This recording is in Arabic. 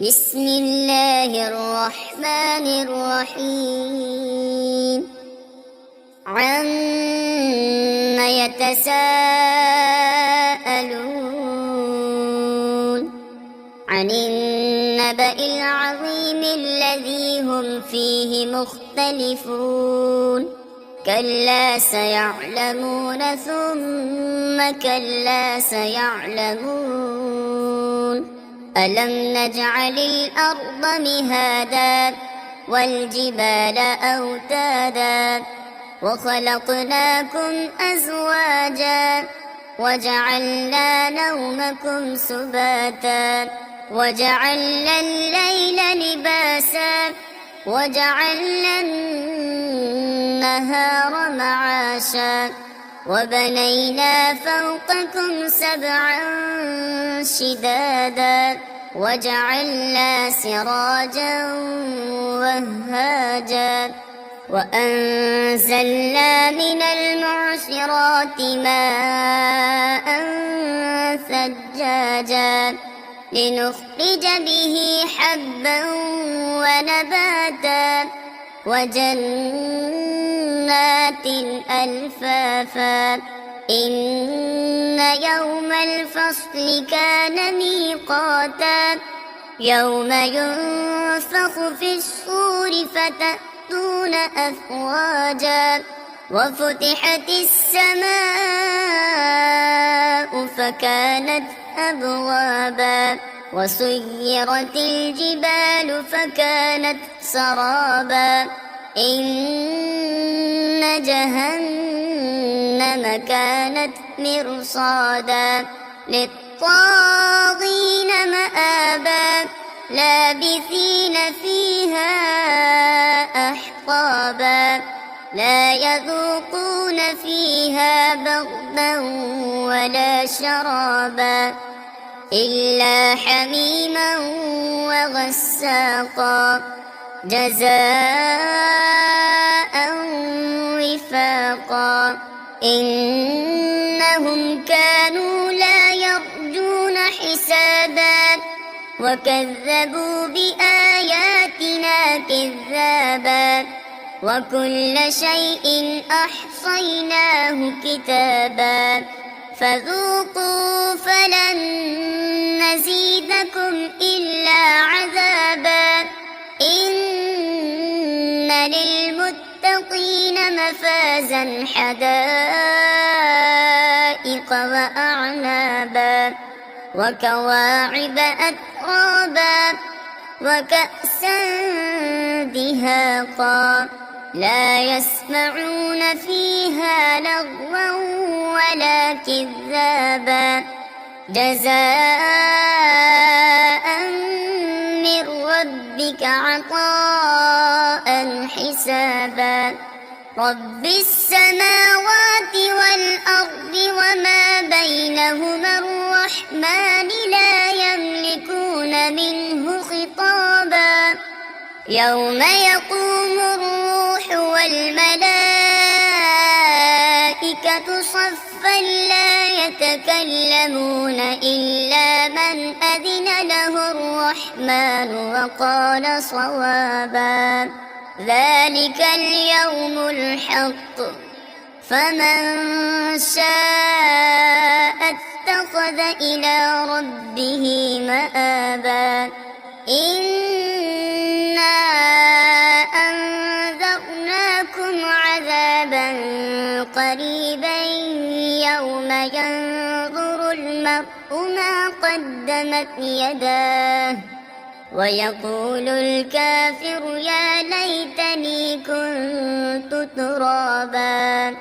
بسم الله الرحمن الرحيم. عَمَّ يتساءلون عن النبأ العظيم الذي هم فيه مختلفون كلا سيعلمون ثم كلا سيعلمون ألم نجعل الأرض مهادا والجبال أوتادا وخلقناكم أزواجا وجعلنا نومكم سباتا وجعلنا الليل لباسا وجعلنا النهار معاشا وبنينا فوقكم سبعا شدادا وجعلنا سراجا وهاجا وأنزلنا من المعصرات ماء ثجاجا لنخرج به حبا ونباتا وجنات ألفافا إن يوم الفصل كان ميقاتا يوم ينفخ في الصور فتأتون أفواجا وفتحت السماء فكانت أبوابا وسيرت الجبال فكانت سرابا إن جهنم كانت مرصادا للطاغين مآبا لابثين فيها أحقابا لا يذوقون فيها بردا ولا شرابا إلا حميما وغساقا جزاء وفاقا إنهم كانوا لا يرجون حسابا وكذبوا بآياتنا كذابا وكل شيء أحصيناه كتابا فذوقوا فلن نزيدكم إلا عذابا إن للمتقين مفازا حدائق وأعنابا وكواعب أترابا وكأسا دهاقا لا يسمعون فيها لغوا ولا كذابا جزاء من ربك عطاء حسابا رب السماوات والأرض وما بينهما الرحمن لا يملكون منه خطابا يوم يقوم الروح والملائكة صفا لا يتكلمون إلا من أذن له الرحمن وقال صوابا ذلك اليوم الحق فمن شاء اتخذ إلى ربه مآبا إنا أنذرناكم عذابا قريبا يوم ينظر المرء ما قدمت يداه ويقول الكافر يا ليتني كنت ترابا.